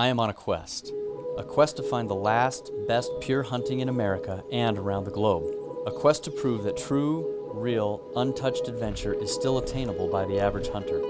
I am on a quest to find the last, best pure hunting in America and around the globe. A quest to prove that true, real, untouched adventure is still attainable by the average hunter,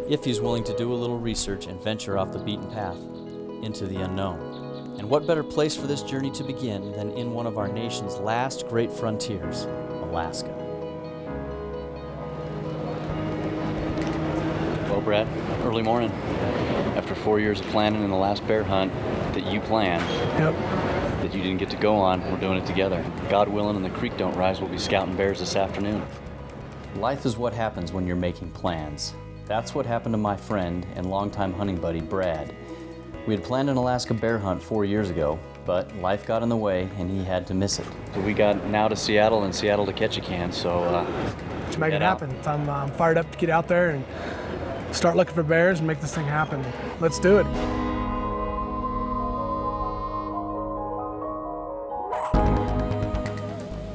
if he's willing to do a little research and venture off the beaten path into the unknown. And what better place for this journey to begin than in one of our nation's last great frontiers, Alaska. Well, Brad, early morning. After 4 years of planning and the last bear hunt that you planned, that you didn't get to go on, we're doing it together. God willing and the creek don't rise, we'll be scouting bears this afternoon. Life is what happens when you're making plans. That's what happened to my friend and longtime hunting buddy, Brad. We had planned an Alaska bear hunt 4 years ago, but life got in the way and he had to miss it. So we got now to Seattle and Seattle to Ketchikan, so let's make it happen. I'm fired up to get out there and start looking for bears and make this thing happen. Let's do it.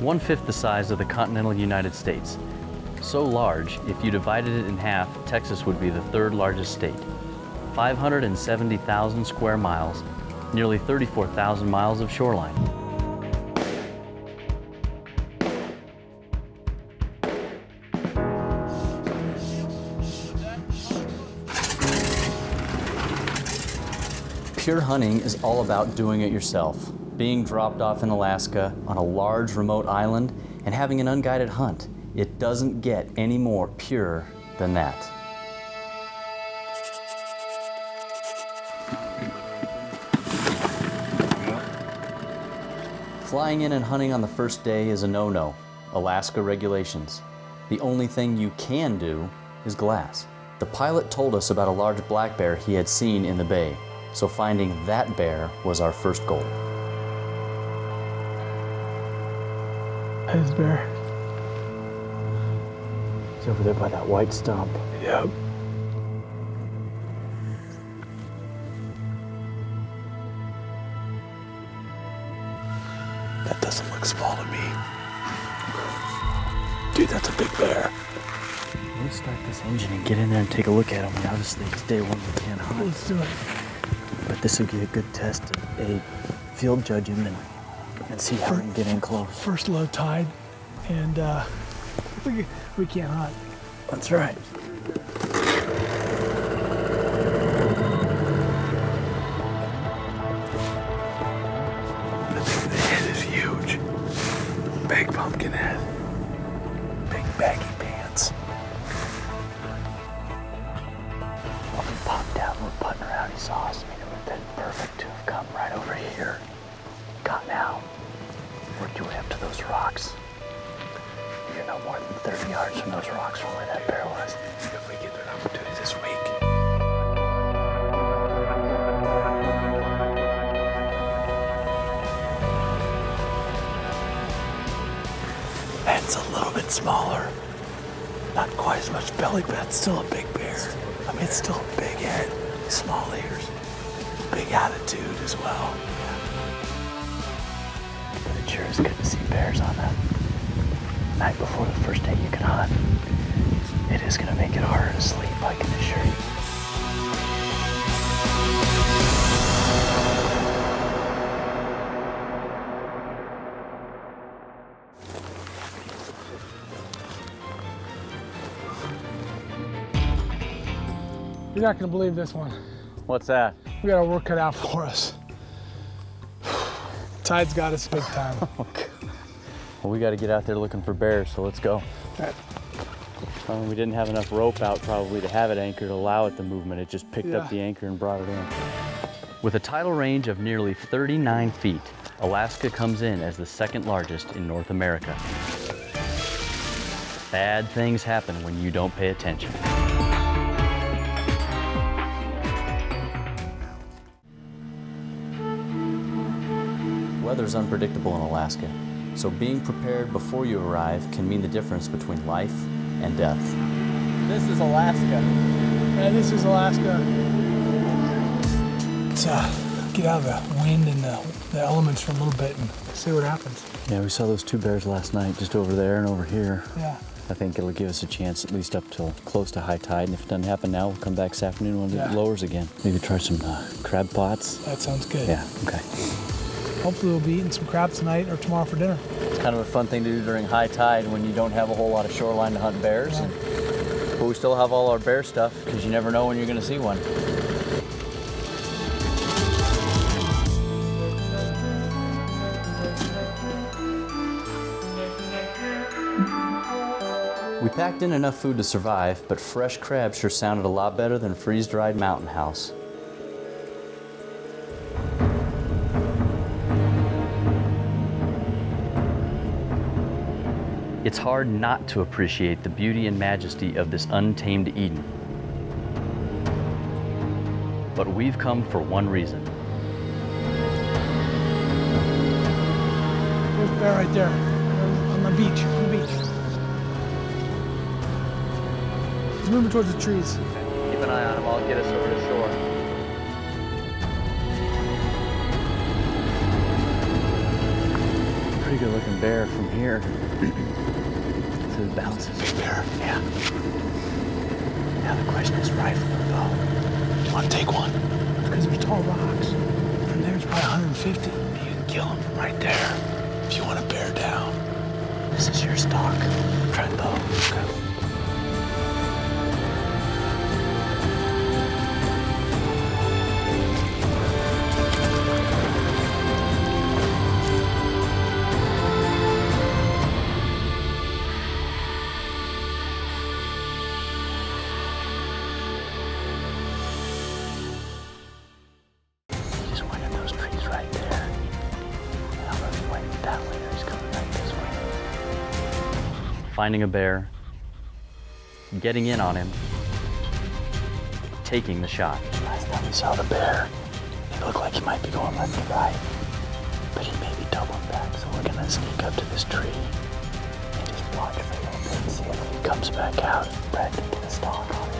One-fifth the size of the continental United States. So large, if you divided it in half, Texas would be the third largest state. 570,000 square miles, nearly 34,000 miles of shoreline. Pure hunting is all about doing it yourself, being dropped off in Alaska on a large remote island and having an unguided hunt. It doesn't get any more pure than that. Flying in and hunting on the first day is a no-no. Alaska regulations. The only thing you can do is glass. The pilot told us about a large black bear he had seen in the bay, so finding that bear was our first goal. There's bear. He's over there by that white stump. Yep. That doesn't look small to me. Dude, that's a big bear. Let's start this engine and get in there and take a look at him. Obviously, it's day one, we can't hunt. Let's do it. But this would be a good test to field judge him and see how we can get in close. First low tide, and we can't hunt. That's right. The head is huge. Big pumpkin head. Big baggy pants. Well, we popped down, we're putting around, he saw us. I mean, it would have been perfect to have come right over here. Gotten out. Worked your way up to those rocks. You're no more than 30 yards from those rocks from where that bear was. If we get an opportunity this week. Head's a little bit smaller. Not quite as much belly, but it's still a big bear. I mean, it's still a big head, small ears, big attitude as well. But it sure is good to see bears on the night before the first day you can hunt. It is going to make it harder to sleep, I can assure you. You're not gonna believe this one. What's that? We got our work cut out for us. Tide's got us big time. Well, we got to get out there looking for bears, so let's go. Right. We didn't have enough rope out probably to have it anchored to allow it the movement. It just picked up Yeah. the anchor and brought it in. With a tidal range of nearly 39 feet, Alaska comes in as the second largest in North America. Bad things happen when you don't pay attention. Weather's unpredictable in Alaska, so being prepared before you arrive can mean the difference between life and death. This is Alaska. Yeah, this is Alaska. Let's get out of the wind and the elements for a little bit and see what happens. Yeah, we saw those two bears last night, just over there and over here. Yeah. I think it'll give us a chance at least up till close to high tide, and if it doesn't happen now, we'll come back this afternoon when it lowers again. Maybe try some crab pots. That sounds good. Yeah, okay. Hopefully we'll be eating some crab tonight or tomorrow for dinner. It's kind of a fun thing to do during high tide when you don't have a whole lot of shoreline to hunt bears. Yeah. But we still have all our bear stuff because you never know when you're going to see one. We packed in enough food to survive, but fresh crab sure sounded a lot better than freeze-dried mountain house. It's hard not to appreciate the beauty and majesty of this untamed Eden. But we've come for one reason. There's a bear right there on the beach. He's moving towards the trees. Keep an eye on him. I'll get us over to shore. Pretty good looking bear from here. So it bounces. Big bear. Yeah. Now the question is rifle or bow. You want to take one? Because there's tall rocks. From there's probably 150. You can kill him from right there. If you want to bear down. This is your stock. Try bow. Okay. Finding a bear, getting in on him, taking the shot. Last time we saw the bear, it looked like he might be going left to right, but he may be doubling back, so we're gonna sneak up to this tree and just watch for a little bit and see if he comes back out. Brad can get a stalk on him.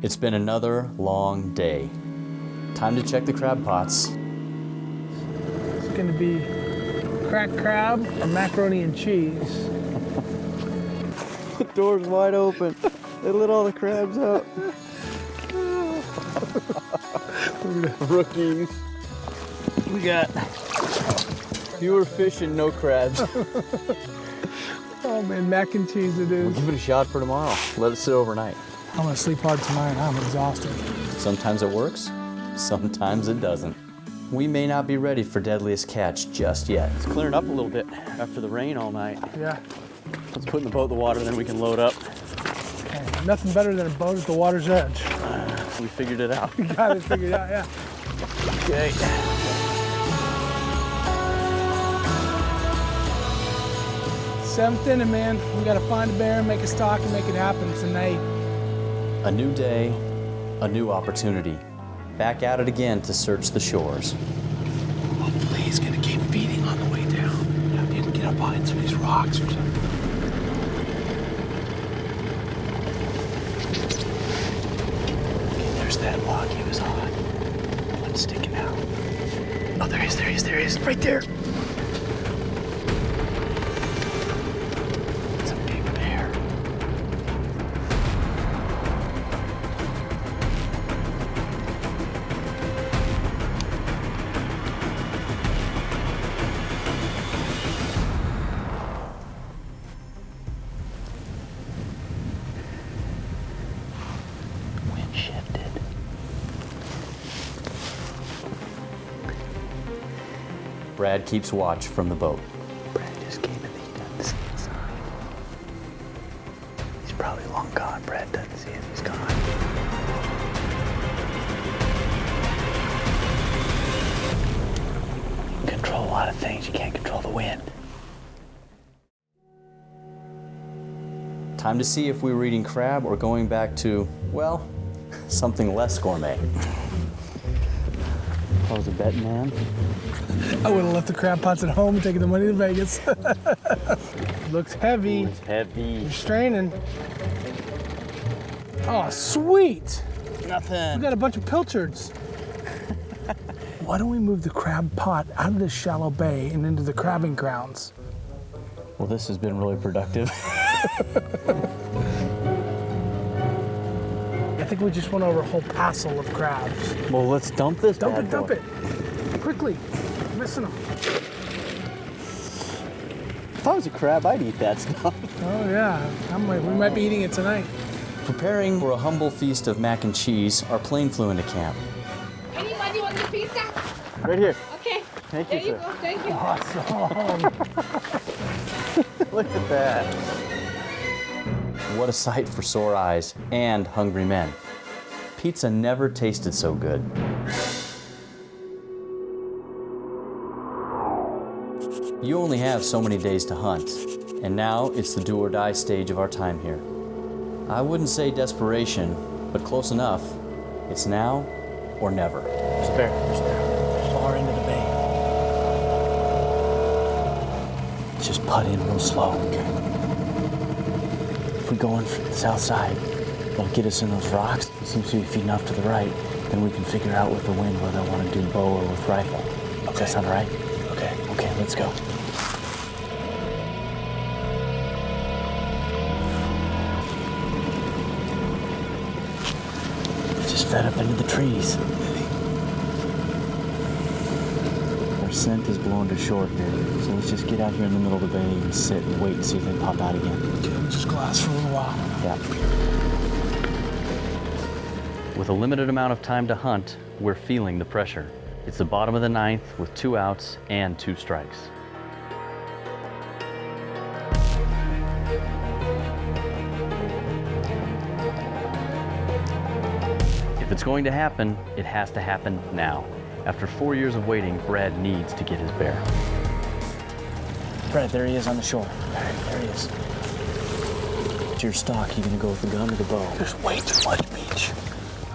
It's been another long day. Time to check the crab pots. It's going to be cracked crab or macaroni and cheese. The door's wide open. They let all the crabs out. Rookies. We got fewer fish and no crabs. Oh man, mac and cheese it We'll is. give it a shot for tomorrow. Let it sit overnight. I'm gonna sleep hard tonight. I'm exhausted. Sometimes it works, sometimes it doesn't. We may not be ready for deadliest catch just yet. It's clearing up a little bit after the rain all night. Yeah. Let's put in the boat in the water, then we can load up. Hey, nothing better than a boat at the water's edge. We figured it out. You got it figured out, yeah. Okay. Seventh inning, man. We gotta find a bear, make a stock, and make it happen tonight. A new day, a new opportunity. Back at it again to search the shores. Hopefully he's gonna keep feeding on the way down. You can get up behind some of these rocks or something. Okay, there's that log he was on. One's sticking out. Oh, there he is, right there. It's a big bear. Wind shifted. Brad keeps watch from the boat. Brad just came in, he doesn't see inside. He's probably long gone. Brad doesn't see him, he's gone. You control a lot of things, you can't control the wind. Time to see if we were eating crab or going back to, well, something less gourmet. That was a bet, man. I would have left the crab pots at home and taken the money to Vegas. Looks heavy. Ooh, it's heavy. You're straining. Oh, sweet. Nothing. We got a bunch of pilchards. Why don't we move the crab pot out of this shallow bay and into the crabbing grounds? Well, this has been really productive. I think we just went over a whole passel of crabs. Well, let's dump this. Dump bad it, dump boy. it. Quickly. We're missing them. If I was a crab, I'd eat that stuff. Oh, yeah. We might be eating it tonight. Preparing for a humble feast of mac and cheese, our plane flew into camp. Anybody want the pizza? Right here. Okay. Thank There you, you sir. go. Thank you. Awesome. Look at that. What a sight for sore eyes and hungry men. Pizza never tasted so good. You only have so many days to hunt, and now it's the do or die stage of our time here. I wouldn't say desperation, but close enough. It's now or never. There's a bear. Far into the bay. Let's just putt in real slow. If we go in from the south side, they'll get us in those rocks. It seems to be feeding off to the right. Then we can figure out with the wind whether I want to do bow or with rifle. Does that sound right? Okay. Okay, let's go. Just fed up into the trees. Our scent is blowing to shore here, so let's just get out here in the middle of the bay and sit and wait and see if they pop out again. Okay, we'll just glass for a little while. Yeah. With a limited amount of time to hunt, we're feeling the pressure. It's the bottom of the ninth with 2 outs and 2 strikes. If it's going to happen, it has to happen now. After 4 years of waiting, Brad needs to get his bear. Brad, there he is on the shore. There he is. It's your stock. You gonna go with the gun or the bow? There's way too much beach.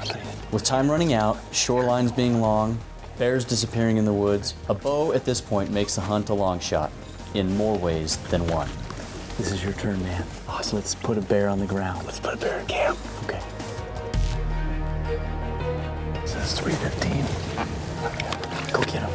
Okay. With time running out, shorelines being long, bears disappearing in the woods, a bow at this point makes the hunt a long shot, in more ways than one. This is your turn, man. Awesome. Let's put a bear on the ground. Let's put a bear in camp. Okay. So that's 3:15. Go get him.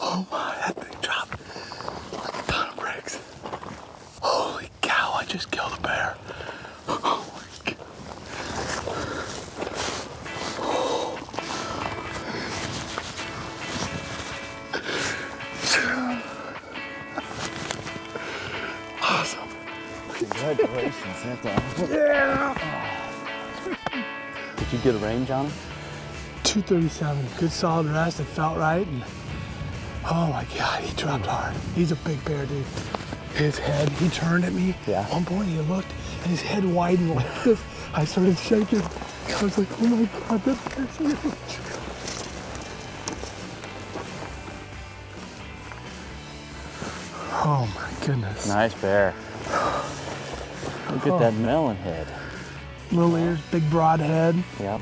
Oh my, that thing dropped like a ton of bricks. Holy cow, I just killed a bear. Oh my God. Awesome. Congratulations, Santa. Yeah! Did you get a range on him? 237. Good solid rest. It felt right. And oh my God, he dropped hard. He's a big bear, dude. His head, he turned at me. Yeah. At one point he looked and his head widened like this. I started shaking. I was like, oh my God, that bear's huge. Oh my goodness. Nice bear. Look at that melon head. Little ears, big broad head. Yep.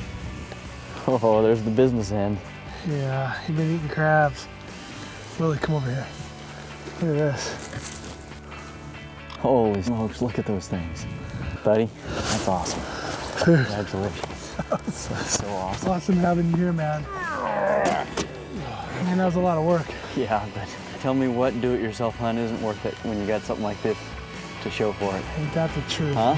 Oh, there's the business end. Yeah, he's been eating crabs. Willie, come over here. Look at this. Holy smokes, look at those things. Buddy, that's awesome. Congratulations. That's so awesome. Awesome having you here, man. Man, that was a lot of work. Yeah, but tell me what do-it-yourself hunt isn't worth it when you got something like this to show for it. Ain't that the truth? Huh?